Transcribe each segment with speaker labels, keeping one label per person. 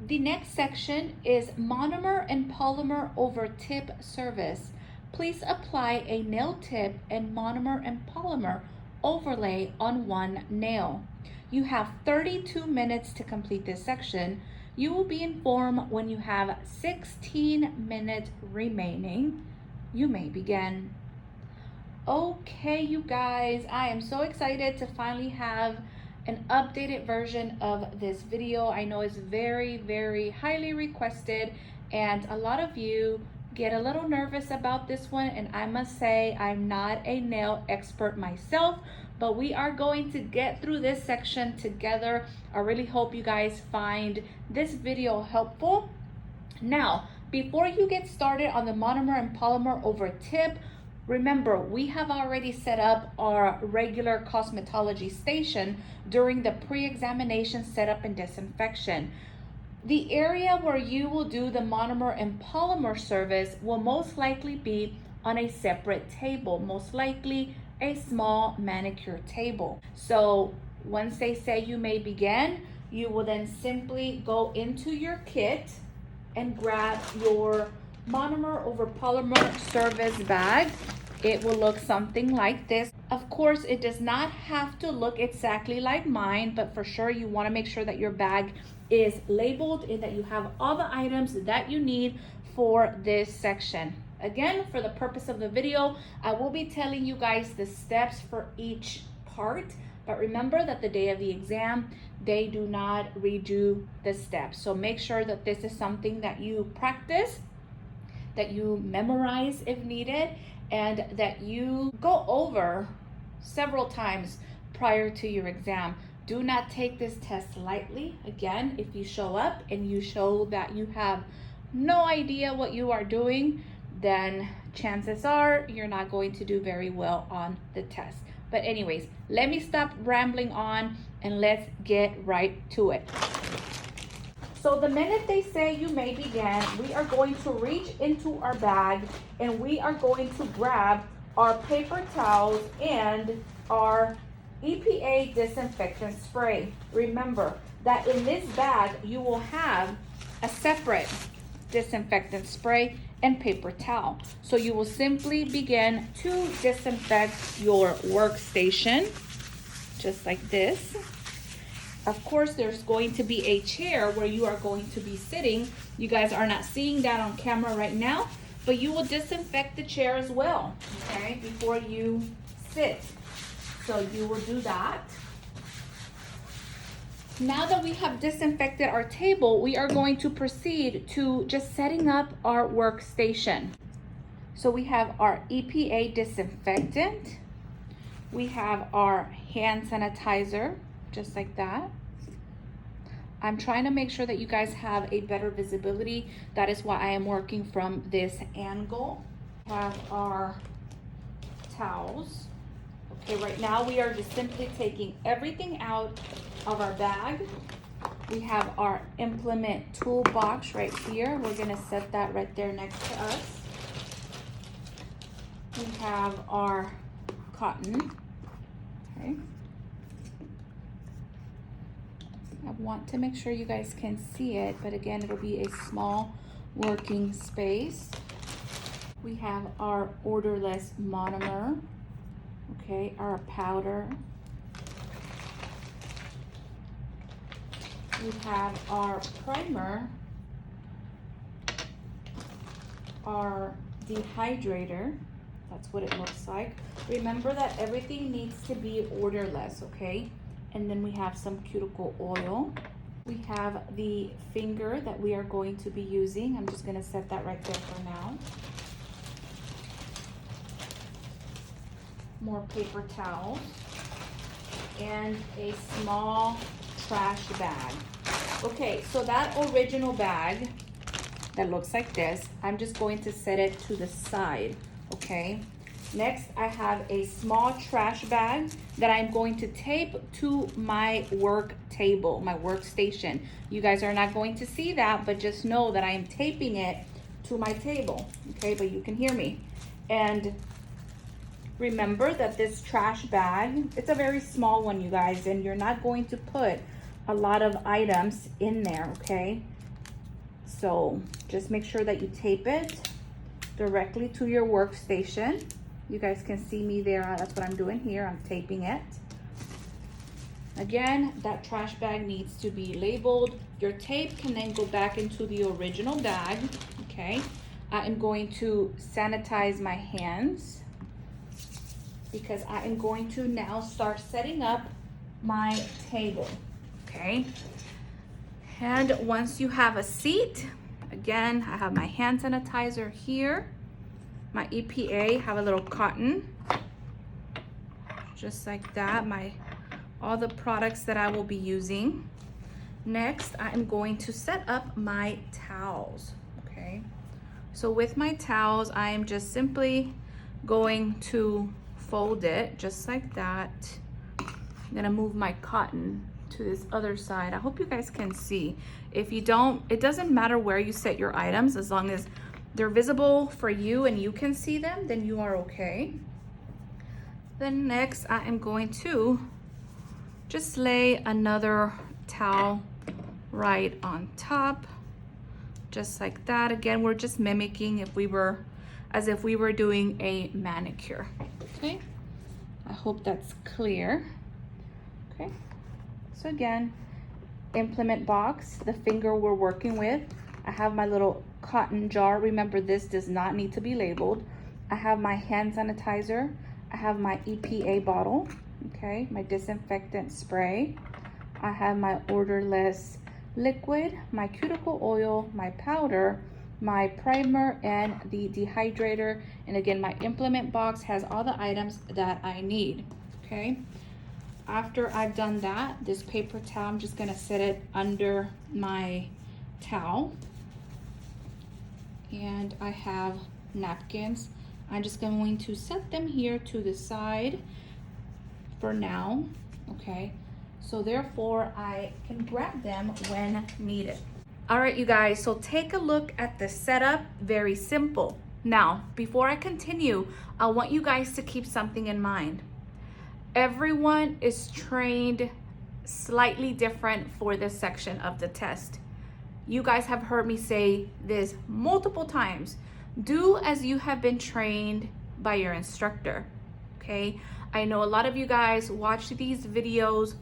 Speaker 1: The next section is Monomer and Polymer over tip service. Please apply a nail tip and monomer and polymer overlay on one nail. You have 32 minutes to complete this section. You will be informed when you have 16 minutes remaining. You may begin. Okay, you guys, I am so excited to finally have an updated version of this video. I know it's very, very highly requested, and a lot of you get a little nervous about this one, and I must say I'm not a nail expert myself, but we are going to get through this section together. I really hope you guys find this video helpful. Now, before you get started on the monomer and polymer over tip, remember, we have already set up our regular cosmetology station during the pre-examination setup and disinfection. The area where you will do the monomer and polymer service will most likely be on a separate table, most likely a small manicure table. So once they say you may begin, you will then simply go into your kit and grab your monomer over polymer service bag. It will look something like this. Of course, it does not have to look exactly like mine, but for sure you want to make sure that your bag is labeled and that you have all the items that you need for this section. Again, for the purpose of the video, I will be telling you guys the steps for each part, but remember that the day of the exam, they do not redo the steps. So make sure that this is something that you practice, that you memorize if needed, and that you go over several times prior to your exam. Do not take this test lightly. Again, if you show up and you show that you have no idea what you are doing, then chances are you're not going to do very well on the test. But anyways, let me stop rambling on and let's get right to it. So the minute they say you may begin, we are going to reach into our bag and we are going to grab our paper towels and our EPA disinfectant spray. Remember that in this bag, you will have a separate disinfectant spray and paper towel. So you will simply begin to disinfect your workstation, just like this. Of course, there's going to be a chair where you are going to be sitting. You guys are not seeing that on camera right now, but you will disinfect the chair as well, okay, before you sit. So you will do that. Now that we have disinfected our table, we are going to proceed to just setting up our workstation. So we have our EPA disinfectant. We have our hand sanitizer, just like that. I'm trying to make sure that you guys have a better visibility. That is why I am working from this angle. We have our towels. Okay, right now we are just simply taking everything out of our bag. We have our implement toolbox right here. We're gonna set that right there next to us. We have our cotton, okay. I want to make sure you guys can see it, but again, it'll be a small working space. We have our odorless monomer, okay, our powder. We have our primer, our dehydrator. That's what it looks like. Remember that everything needs to be odorless, okay? And then we have some cuticle oil. We have the finger that we are going to be using. I'm just gonna set that right there for now. More paper towels and a small trash bag. Okay, so that original bag that looks like this, I'm just going to set it to the side, okay? Next, I have a small trash bag that I'm going to tape to my work table, my workstation. You guys are not going to see that, but just know that I am taping it to my table, okay? But you can hear me. And remember that this trash bag, it's a very small one, you guys, and you're not going to put a lot of items in there, okay? So just make sure that you tape it directly to your workstation. You guys can see me there. That's what I'm doing here. I'm taping it. Again, that trash bag needs to be labeled. Your tape can then go back into the original bag, okay? I am going to sanitize my hands because I am going to now start setting up my table, okay? And once you have a seat, again, I have my hand sanitizer here, my EPA, have a little cotton, just like that, all the products that I will be using. Next, I am going to set up my towels, okay? So with my towels, I am just simply going to fold it just like that. I'm gonna move my cotton to this other side. I hope you guys can see. If you don't, it doesn't matter where you set your items, as long as they're visible for you and you can see them, then you are okay. Then next, I am going to just lay another towel right on top, just like that. Again, we're just mimicking as if we were doing a manicure, okay? I hope that's clear, okay? So again, implement box, the finger we're working with. I have my little cotton jar. Remember, this does not need to be labeled. I have my hand sanitizer. I have my EPA bottle, okay, my disinfectant spray. I have my odorless liquid, my cuticle oil, my powder, my primer, and the dehydrator. And again, my implement box has all the items that I need, okay? After I've done that, this paper towel, I'm just gonna set it under my towel. And I have napkins. I'm just going to set them here to the side for now, okay? So therefore, I can grab them when needed. All right, you guys, so take a look at the setup, very simple. Now, before I continue, I want you guys to keep something in mind. Everyone is trained slightly different for this section of the test. You guys have heard me say this multiple times. Do as you have been trained by your instructor, okay? I know a lot of you guys watch these videos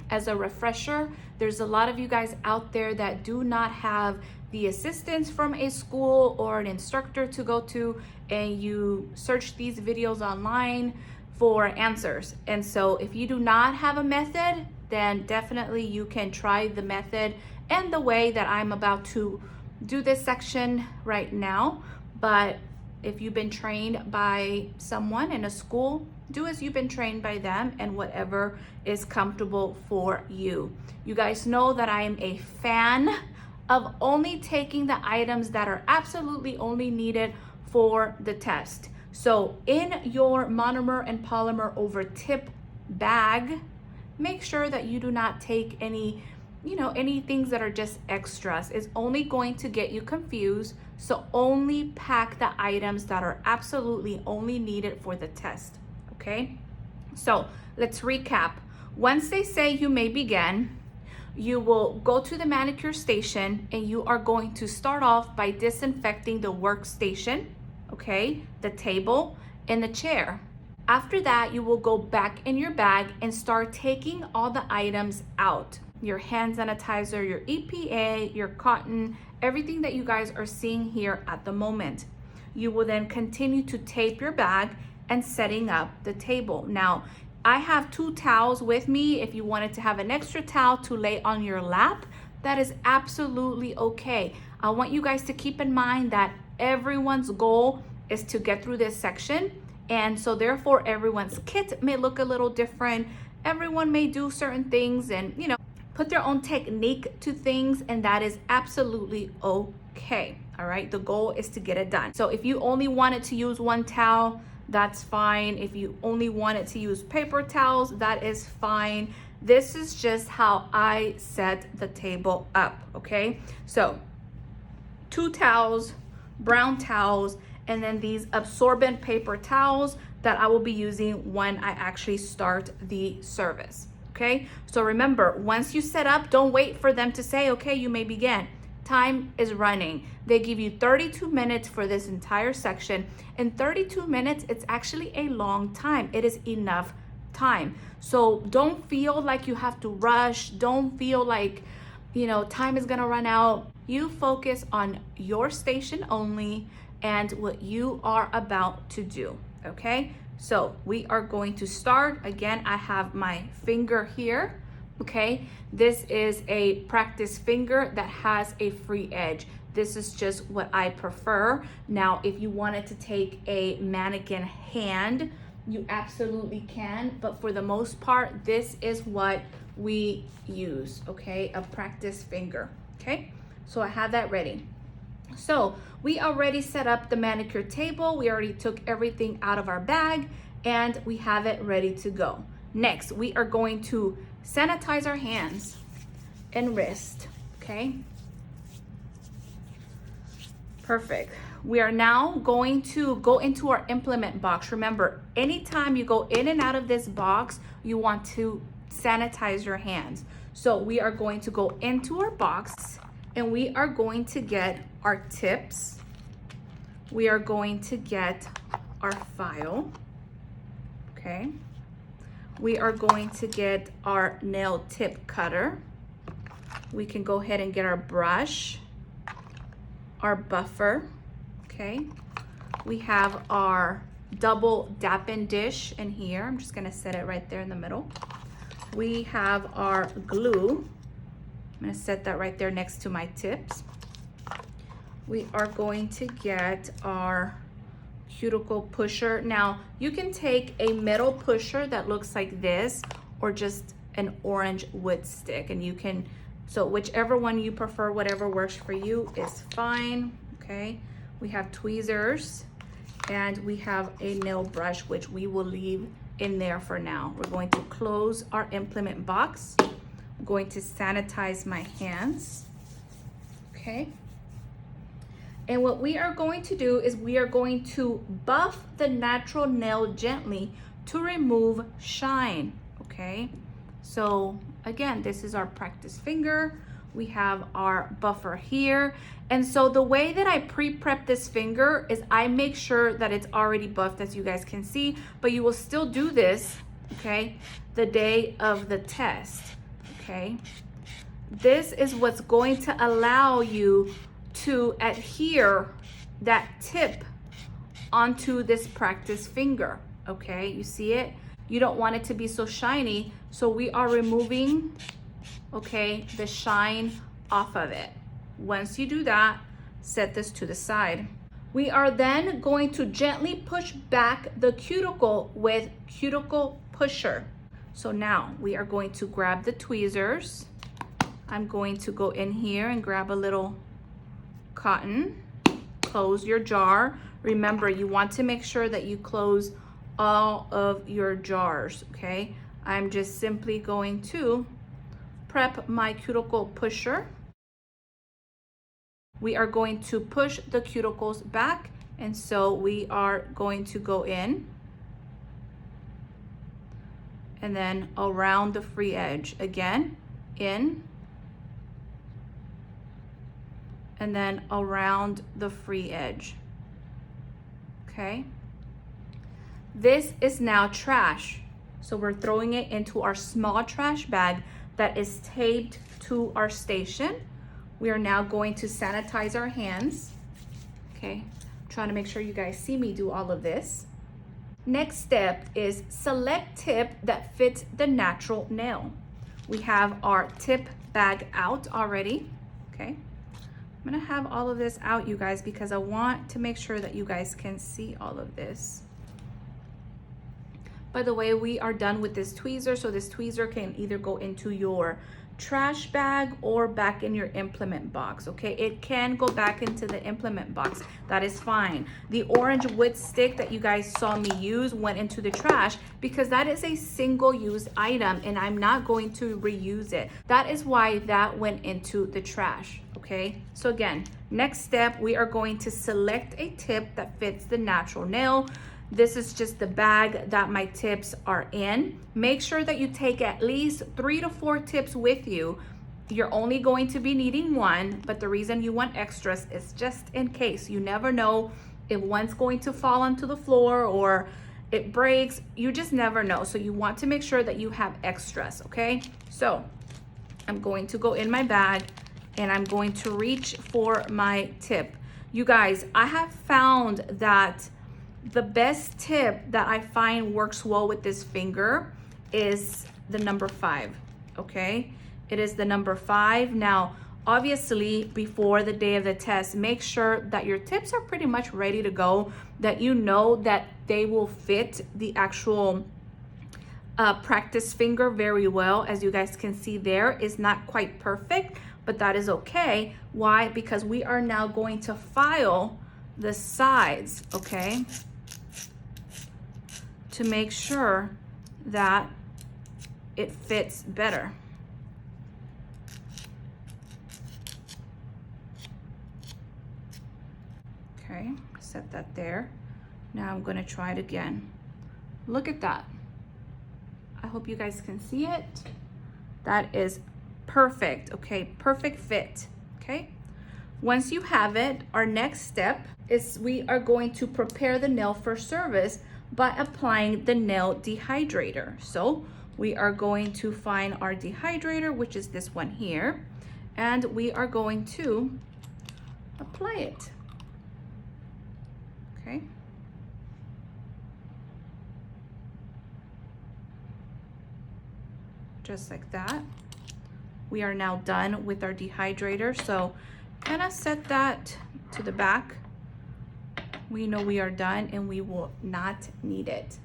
Speaker 1: as a refresher. There's a lot of you guys out there that do not have the assistance from a school or an instructor to go to, and you search these videos online for answers. And so if you do not have a method, then definitely you can try the method and the way that I'm about to do this section right now. But if you've been trained by someone in a school, do as you've been trained by them and whatever is comfortable for you. You guys know that I am a fan of only taking the items that are absolutely only needed for the test. So in your monomer and polymer over tip bag, make sure that you do not take any things that are just extras. It's only going to get you confused. So only pack the items that are absolutely only needed for the test, okay? So let's recap. Once they say you may begin, you will go to the manicure station and you are going to start off by disinfecting the workstation, okay, the table and the chair. After that, you will go back in your bag and start taking all the items out. Your hand sanitizer, your EPA, your cotton, everything that you guys are seeing here at the moment. You will then continue to tape your bag and setting up the table. Now, I have 2 towels with me. If you wanted to have an extra towel to lay on your lap, that is absolutely okay. I want you guys to keep in mind that everyone's goal is to get through this section. And so therefore, everyone's kit may look a little different. Everyone may do certain things and, put their own technique to things, and that is absolutely okay. All right, the goal is to get it done. So if you only wanted to use 1 towel, that's fine. If you only wanted to use paper towels, that is fine. This is just how I set the table up, okay? So 2 towels, brown towels, and then these absorbent paper towels that I will be using when I actually start the service. Okay, so remember, once you set up, don't wait for them to say, okay, you may begin. time is running. They give you 32 minutes for this entire section. In 32 minutes, it's actually a long time. It is enough time. So don't feel like you have to rush. Don't feel like, time is gonna run out. You focus on your station only and what you are about to do, okay? So we are going to start. Again, I have my finger here, okay? This is a practice finger that has a free edge. This is just what I prefer. Now, if you wanted to take a mannequin hand, you absolutely can, but for the most part, this is what we use, okay? A practice finger, okay? So I have that ready. So we already set up the manicure table. We already took everything out of our bag and we have it ready to go. Next, we are going to sanitize our hands and wrist, okay? Perfect. We are now going to go into our implement box. Remember, anytime you go in and out of this box, you want to sanitize your hands. So we are going to go into our box and we are going to get our tips. We are going to get our file, okay? We are going to get our nail tip cutter. We can go ahead and get our brush, our buffer, okay? We have our double dapping dish in here. I'm just gonna set it right there in the middle. We have our glue. I'm gonna set that right there next to my tips. We are going to get our cuticle pusher. Now, you can take a metal pusher that looks like this or just an orange wood stick, and you can, so whichever one you prefer, whatever works for you is fine, okay? We have tweezers and we have a nail brush, which we will leave in there for now. We're going to close our implement box. I'm going to sanitize my hands, okay? And what we are going to do is we are going to buff the natural nail gently to remove shine, okay? So again, this is our practice finger. We have our buffer here. And so the way that I pre-prep this finger is I make sure that it's already buffed, as you guys can see, but you will still do this, okay, the day of the test, okay? This is what's going to allow you to adhere that tip onto this practice finger, okay? You see it? You don't want it to be so shiny, so we are removing, okay, the shine off of it. Once you do that, set this to the side. We are then going to gently push back the cuticle with cuticle pusher. So now we are going to grab the tweezers. I'm going to go in here and grab a little cotton, close your jar. Remember, you want to make sure that you close all of your jars, okay? I'm just simply going to prep my cuticle pusher. We are going to push the cuticles back, and so we are going to go in and then around the free edge. Again, in and then around the free edge, okay? This is now trash. So we're throwing it into our small trash bag that is taped to our station. We are now going to sanitize our hands, okay? I'm trying to make sure you guys see me do all of this. Next step is select tip that fits the natural nail. We have our tip bag out already, okay? I'm gonna have all of this out, you guys, because I want to make sure that you guys can see all of this. By the way, we are done with this tweezer, so this tweezer can either go into your trash bag or back in your implement box, okay? It can go back into the implement box. That is fine. The orange wood stick that you guys saw me use went into the trash because that is a single-use item and I'm not going to reuse it. That is why that went into the trash, okay? So again, next step, we are going to select a tip that fits the natural nail. This is just the bag that my tips are in. Make sure that you take at least 3 to 4 tips with you you're only going to be needing one, but the reason you want extras is just in case. You never know if one's going to fall onto the floor or it breaks. You just never know. So you want to make sure that you have extras, okay? So I'm going to go in my bag and I'm going to reach for my tip. You guys, I have found that the best tip that I find works well with this finger is the number 5, okay? It is the number 5. Now, obviously, before the day of the test, make sure that your tips are pretty much ready to go, that you know that they will fit the actual practice finger very well. As you guys can see, there is not quite perfect, but that is okay. Why? Because we are now going to file the sides, okay, to make sure that it fits better. Okay, set that there. Now I'm gonna try it again. Look at that. I hope you guys can see it. That is perfect, okay? Perfect fit, okay? Once you have it, our next step is we are going to prepare the nail for service by applying the nail dehydrator. So we are going to find our dehydrator, which is this one here, and we are going to apply it, okay? Just like that. We are now done with our dehydrator. So kind of set that to the back. We know we are done and we will not need it.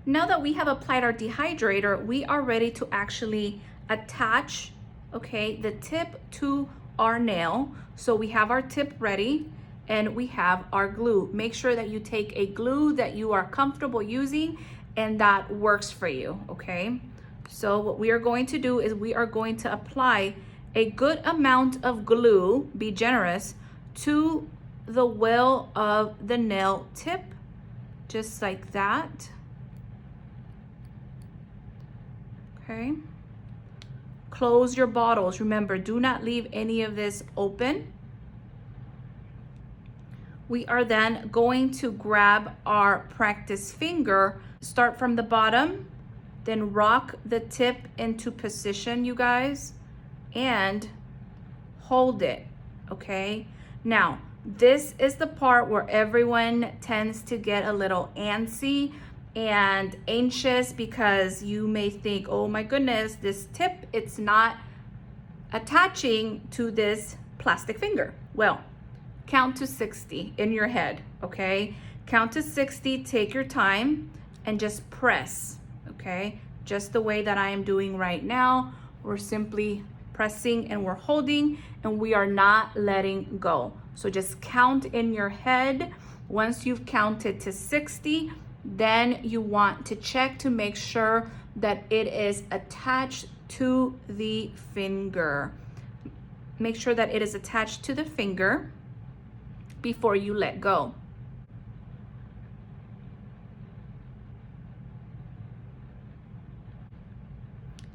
Speaker 1: Now that we have applied our dehydrator, we are ready to actually attach, okay, the tip to our nail. So we have our tip ready and we have our glue. Make sure that you take a glue that you are comfortable using and that works for you, okay? So what we are going to do is we are going to apply a good amount of glue, be generous, to the well of the nail tip, just like that. Okay. Close your bottles. Remember, do not leave any of this open. We are then going to grab our practice finger, start from the bottom, then rock the tip into position, you guys, and hold it, okay? Now, this is the part where everyone tends to get a little antsy and anxious because you may think, oh my goodness, this tip, it's not attaching to this plastic finger. Well, count to 60 in your head, okay? Count to 60, take your time, and just press. Okay, just the way that I am doing right now. We're simply pressing and we're holding and we are not letting go. So just count in your head. Once you've counted to 60, then you want to check to make sure that it is attached to the finger. Make sure that it is attached to the finger before you let go.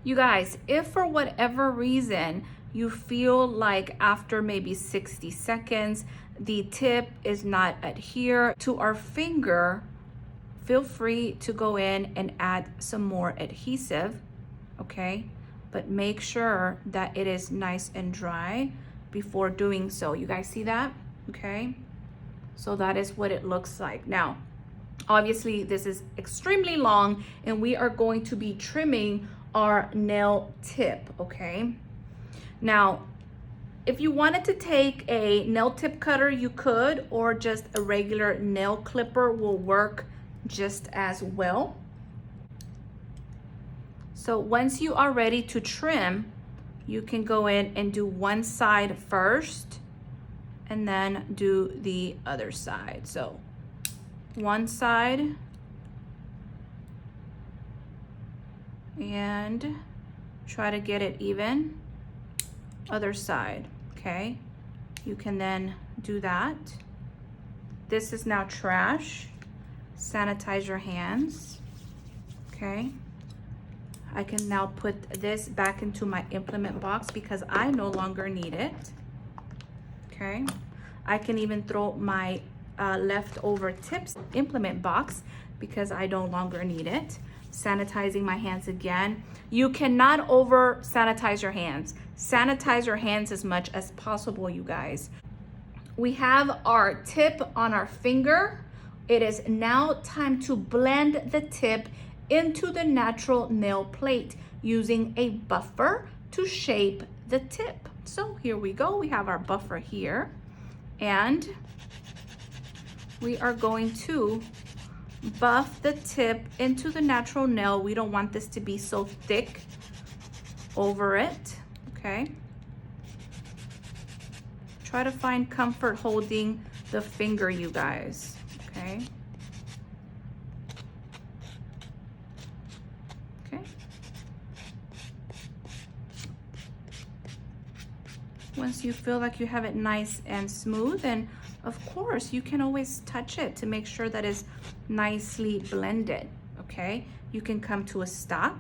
Speaker 1: You guys, if for whatever reason you feel like after maybe 60 seconds, the tip is not adhere to our finger, feel free to go in and add some more adhesive, okay? But make sure that it is nice and dry before doing so. You guys see that? Okay? So that is what it looks like. Now, obviously this is extremely long and we are going to be trimming our nail tip, okay? Now, if you wanted to take a nail tip cutter, you could, or just a regular nail clipper will work just as well. So once you are ready to trim, you can go in and do one side first and then do the other side. So one side and try to get it even. Other side, okay? You can then do that. This is now trash. Sanitize your hands, okay? I can now put this back into my implement box because I no longer need it. Okay, I can even throw my leftover tips implement box because I no longer need it. Sanitizing my hands again. You cannot over sanitize your hands. Sanitize your hands as much as possible, you guys. We have our tip on our finger. It is now time to blend the tip into the natural nail plate using a buffer to shape the tip. So here we go. We have our buffer here, and we are going to buff the tip into the natural nail. We don't want this to be so thick over it, okay? Try to find comfort holding the finger, you guys, okay? Okay. Once you feel like you have it nice and smooth, and of course, you can always touch it to make sure that it's nicely blended, okay? You can come to a stop,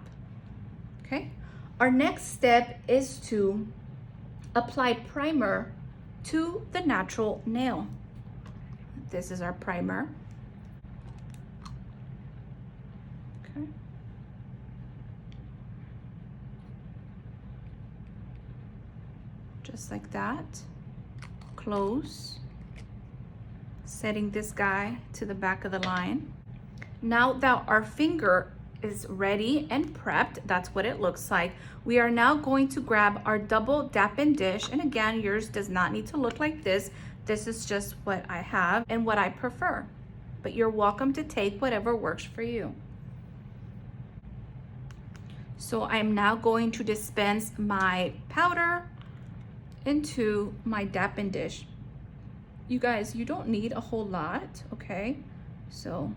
Speaker 1: okay? Our next step is to apply primer to the natural nail. This is our primer. Okay. Just like that. Close. Setting this guy to the back of the line. Now that our finger is ready and prepped, that's what it looks like. We are now going to grab our double dap-in dish, and again, yours does not need to look like this. This is just what I have and what I prefer, but you're welcome to take whatever works for you. So I'm now going to dispense my powder into my dap-in dish. You guys, you don't need a whole lot, okay? So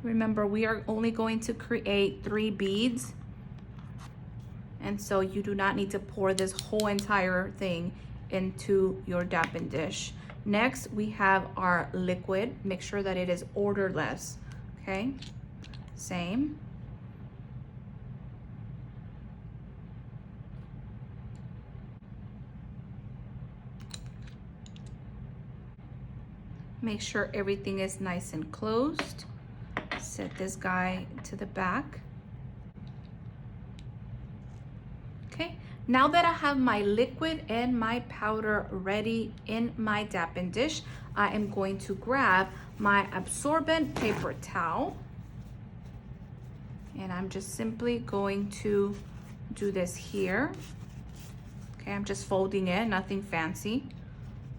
Speaker 1: remember, we are only going to create 3 beads. And so you do not need to pour this whole entire thing into your dap-in dish. Next, we have our liquid. Make sure that it is orderless, okay? Same. Make sure everything is nice and closed. Set this guy to the back. Okay, now that I have my liquid and my powder ready in my dap-in dish, I am going to grab my absorbent paper towel. And I'm just simply going to do this here. Okay, I'm just folding it, nothing fancy.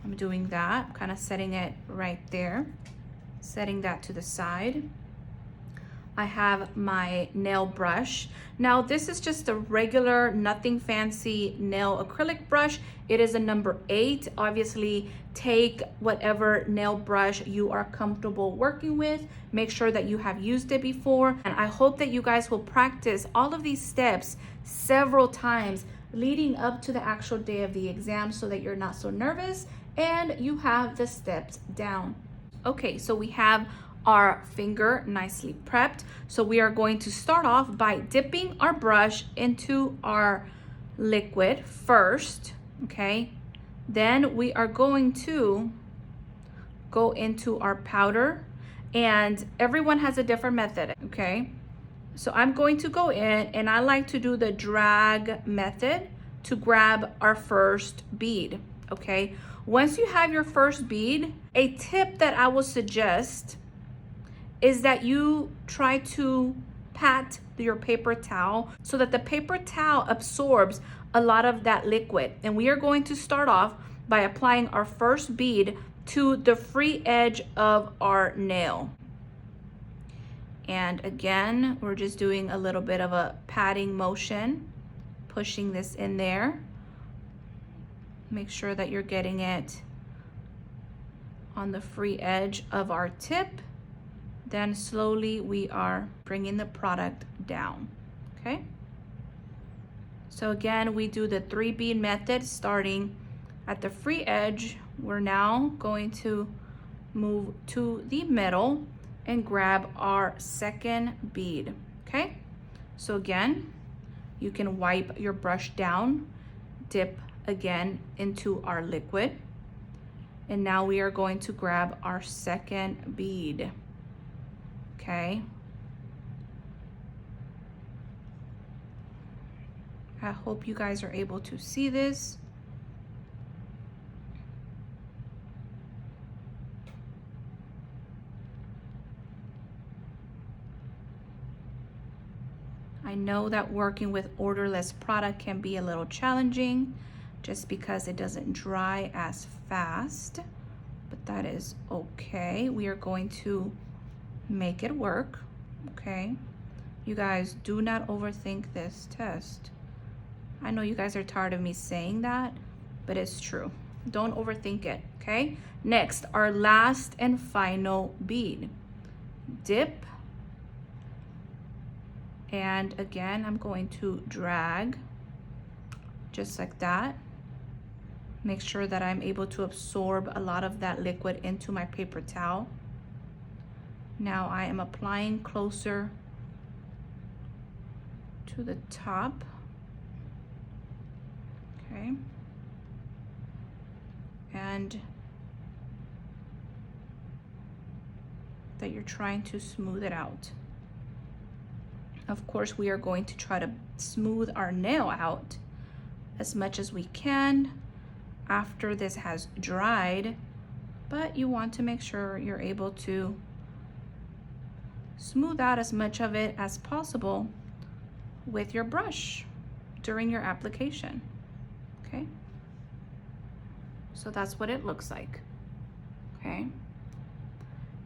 Speaker 1: I'm doing that, kind of setting it right there, setting that to the side. I have my nail brush. Now this is just a regular, nothing fancy nail acrylic brush. It is a number 8. Obviously, take whatever nail brush you are comfortable working with. Make sure that you have used it before. And I hope that you guys will practice all of these steps several times leading up to the actual day of the exam so that you're not so nervous and you have the steps down. Okay, so we have our finger nicely prepped. So we are going to start off by dipping our brush into our liquid first, okay? Then we are going to go into our powder, and everyone has a different method, okay? So I'm going to go in, and I like to do the drag method to grab our first bead, okay? Once you have your first bead, a tip that I will suggest is that you try to pat your paper towel so that the paper towel absorbs a lot of that liquid. And we are going to start off by applying our first bead to the free edge of our nail. And again, we're just doing a little bit of a patting motion, pushing this in there. Make sure that you're getting it on the free edge of our tip. Then slowly we are bringing the product down, okay? So again, we do the 3 bead method starting at the free edge. We're now going to move to the middle and grab our second bead, okay? So again, you can wipe your brush down, dip again into our liquid, and now we are going to grab our second bead, okay? I hope you guys are able to see this. I know that working with odorless product can be a little challenging just because it doesn't dry as fast, but that is okay. We are going to make it work, okay? You guys, do not overthink this test. I know you guys are tired of me saying that, but it's true. Don't overthink it, okay? Next, our last and final bead. Dip. And again, I'm going to drag just like that. Make sure that I'm able to absorb a lot of that liquid into my paper towel. Now I am applying closer to the top. Okay. And that you're trying to smooth it out. Of course, we are going to try to smooth our nail out as much as we can after this has dried, but you want to make sure you're able to smooth out as much of it as possible with your brush during your application, okay? So that's what it looks like, okay?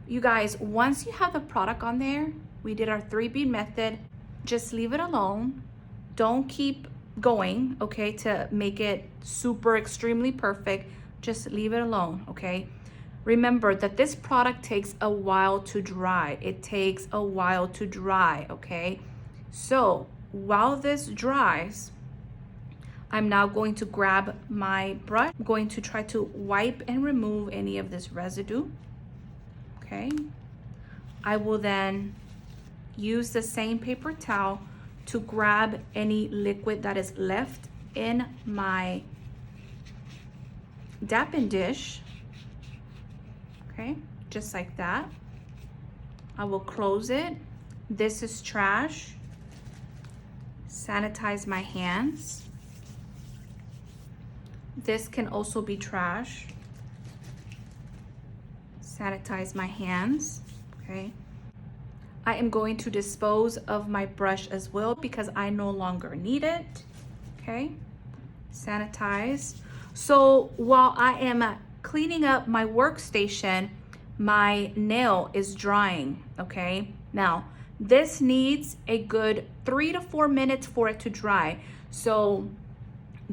Speaker 1: You guys, once you have the product on there, we did our 3-bead method, just leave it alone. Don't keep going, okay, to make it super extremely perfect. Just leave it alone, okay? Remember that this product takes a while to dry. It takes a while to dry, okay? So while this dries, I'm now going to grab my brush. I'm going to try to wipe and remove any of this residue, okay? I will then use the same paper towel to grab any liquid that is left in my dapping dish, okay, just like that. I will close it. This is trash. Sanitize my hands. This can also be trash. Sanitize my hands, okay. I am going to dispose of my brush as well because I no longer need it, okay? Sanitize. So while I am cleaning up my workstation, my nail is drying, okay? Now, this needs a good 3 to 4 minutes for it to dry. So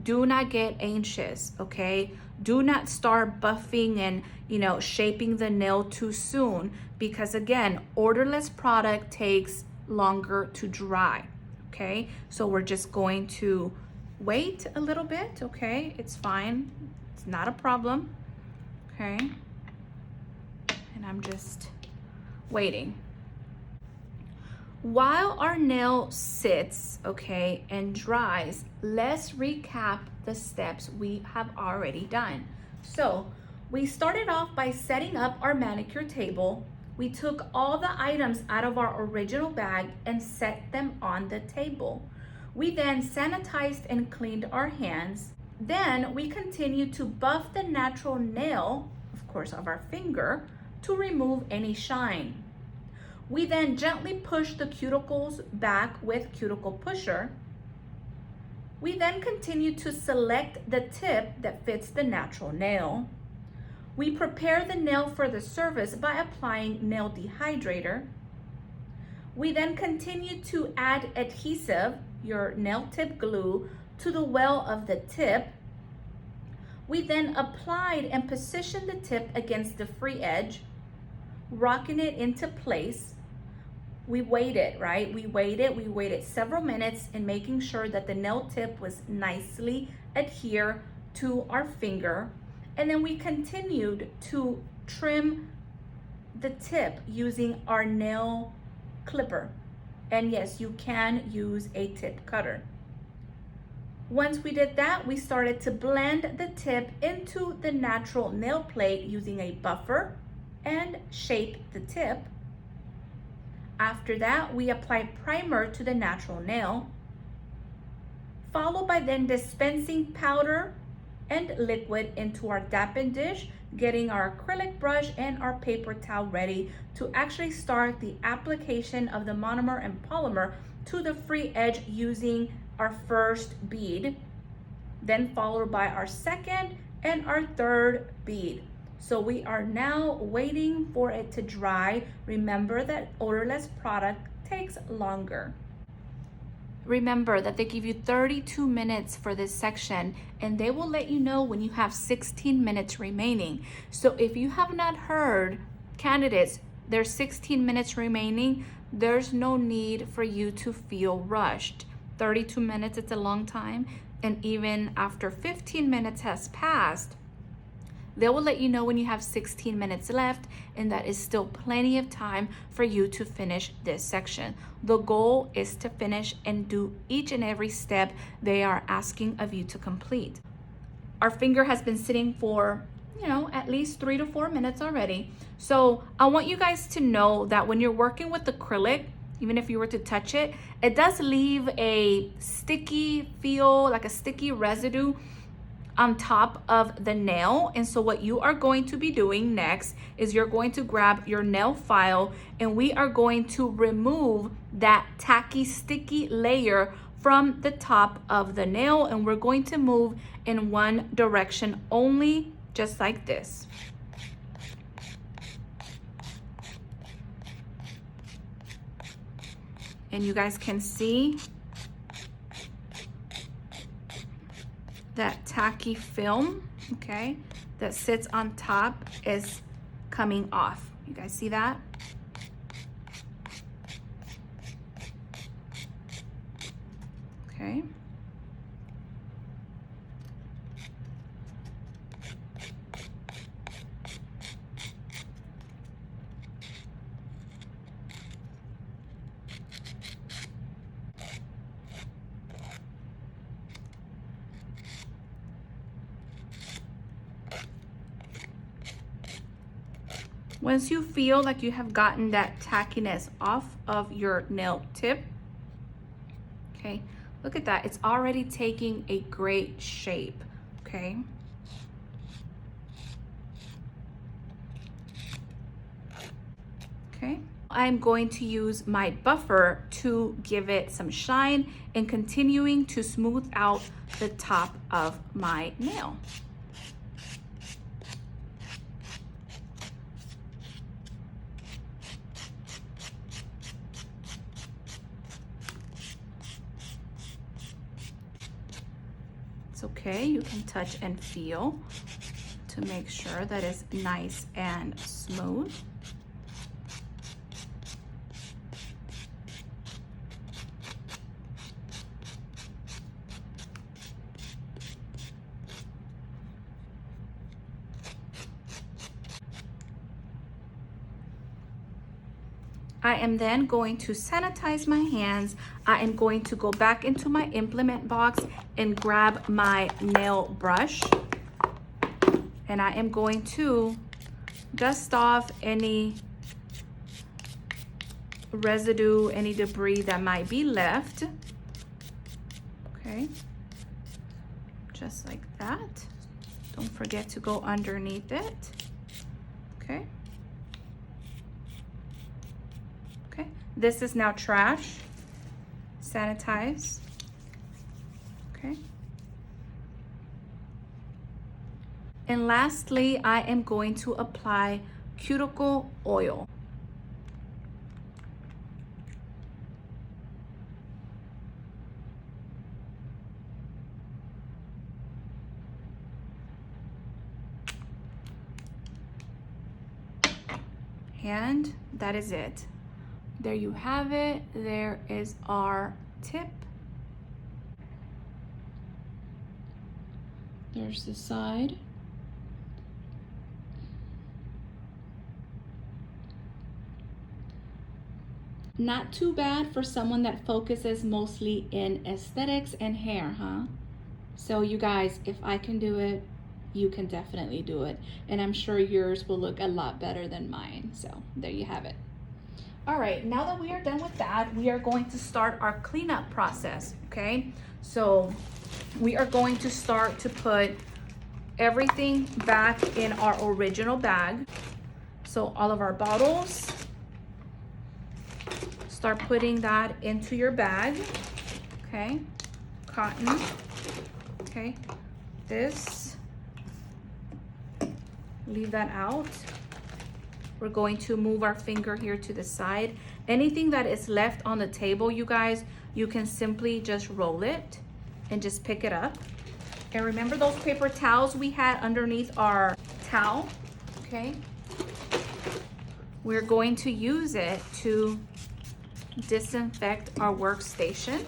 Speaker 1: do not get anxious, okay? Do not start buffing and, shaping the nail too soon, because again, odorless product takes longer to dry, okay? So we're just going to wait a little bit, okay? It's fine, it's not a problem, okay? And I'm just waiting. While our nail sits, okay, and dries, let's recap the steps we have already done. So we started off by setting up our manicure table. We took all the items out of our original bag and set them on the table. We then sanitized and cleaned our hands. Then we continued to buff the natural nail, of course, of our finger, to remove any shine. We then gently pushed the cuticles back with cuticle pusher. We then continued to select the tip that fits the natural nail. We prepare the nail for the service by applying nail dehydrator. We then continue to add adhesive, your nail tip glue, to the well of the tip. We then applied and positioned the tip against the free edge, rocking it into place. We waited, right? We waited several minutes in making sure that the nail tip was nicely adhered to our finger. And then we continued to trim the tip using our nail clipper, And yes, you can use a tip cutter. Once we did that, we started to blend the tip into the natural nail plate using a buffer and shape the tip. After that, we apply primer to the natural nail, followed by then dispensing powder and liquid into our dampen dish, getting our acrylic brush and our paper towel ready to actually start the application of the monomer and polymer to the free edge using our first bead, then followed by our second and our third bead. So we are now waiting for it to dry. Remember that odorless product takes longer. Remember that they give you 32 minutes for this section, and they will let you know when you have 16 minutes remaining. So if you have not heard, candidates, there's 16 minutes remaining, there's no need for you to feel rushed. 32 minutes, it's a long time. And even after 15 minutes has passed, they will let you know when you have 16 minutes left, and that is still plenty of time for you to finish this section. The goal is to finish and do each and every step they are asking of you to complete. Our finger has been sitting for, at least 3 to 4 minutes already. So I want you guys to know that when you're working with acrylic, even if you were to touch it, it does leave a sticky feel, like a sticky residue on top of the nail. And so what you are going to be doing next is you're going to grab your nail file, and we are going to remove that tacky, sticky layer from the top of the nail, and we're going to move in one direction only, just like this. And you guys can see that tacky film, okay, that sits on top is coming off. You guys see that? Okay. Once you feel like you have gotten that tackiness off of your nail tip, okay, look at that. It's already taking a great shape, okay? Okay, I'm going to use my buffer to give it some shine and continuing to smooth out the top of my nail. Okay, you can touch and feel to make sure that it's nice and smooth. I am then going to sanitize my hands. I am going to go back into my implement box and grab my nail brush. And I am going to dust off any residue, any debris that might be left. Okay, just like that. Don't forget to go underneath it. Okay. Okay, this is now trash. Sanitize. Okay. And lastly, I am going to apply cuticle oil. And that is it. There you have it. There is our tip. There's the side. Not too bad for someone that focuses mostly in aesthetics and hair, huh? So you guys, if I can do it, you can definitely do it. And I'm sure yours will look a lot better than mine. So there you have it. All right, now that we are done with that, we are going to start our cleanup process, okay? So we are going to start to put everything back in our original bag. So all of our bottles, start putting that into your bag, okay? Cotton, okay? This, leave that out. We're going to move our finger here to the side. Anything that is left on the table, you guys, you can simply just roll it and just pick it up. And remember those paper towels we had underneath our towel, okay? We're going to use it to disinfect our workstation.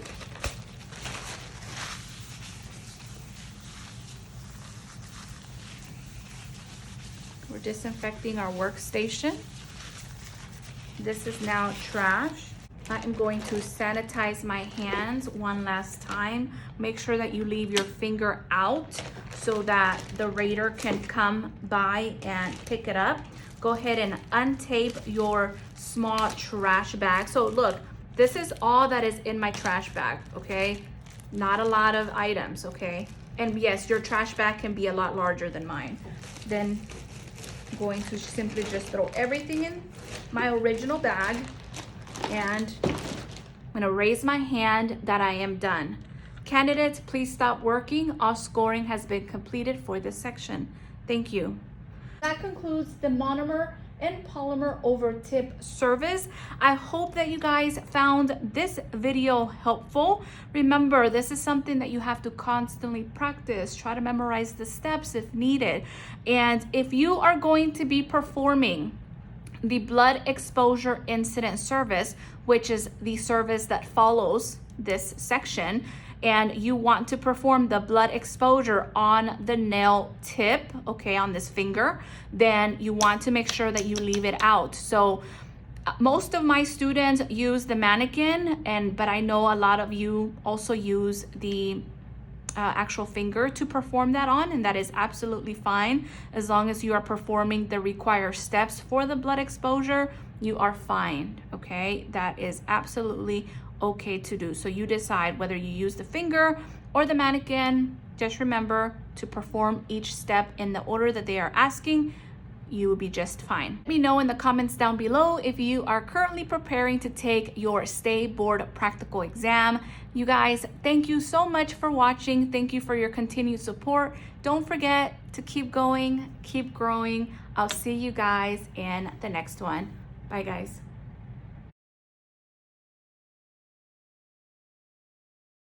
Speaker 1: We're disinfecting our workstation. This is now trash. I am going to sanitize my hands one last time. Make sure that you leave your finger out so that the rater can come by and pick it up. Go ahead and untape your small trash bag. So look, this is all that is in my trash bag, okay? Not a lot of items, okay? And yes, your trash bag can be a lot larger than mine. Then I'm going to simply just throw everything in my original bag, and I'm gonna raise my hand that I am done. Candidates, please stop working. All scoring has been completed for this section. Thank you. That concludes the Monomer and Polymer over tip service. I hope that you guys found this video helpful. Remember, this is something that you have to constantly practice. Try to memorize the steps if needed. And if you are going to be performing the blood exposure incident service, which is the service that follows this section, and you want to perform the blood exposure on the nail tip, okay, on this finger, then you want to make sure that you leave it out. So most of my students use the mannequin, but I know a lot of you also use the actual finger to perform that on, and that is absolutely fine. As long as you are performing the required steps for the blood exposure, you are fine, okay? That is absolutely okay to do. So you decide whether you use the finger or the mannequin. Just remember to perform each step in the order that they are asking. You will be just fine. Let me know in the comments down below if you are currently preparing to take your Stay Board practical exam. You guys, thank you so much for watching. Thank you for your continued support. Don't forget to keep going, keep growing. I'll see you guys in the next one. Bye guys.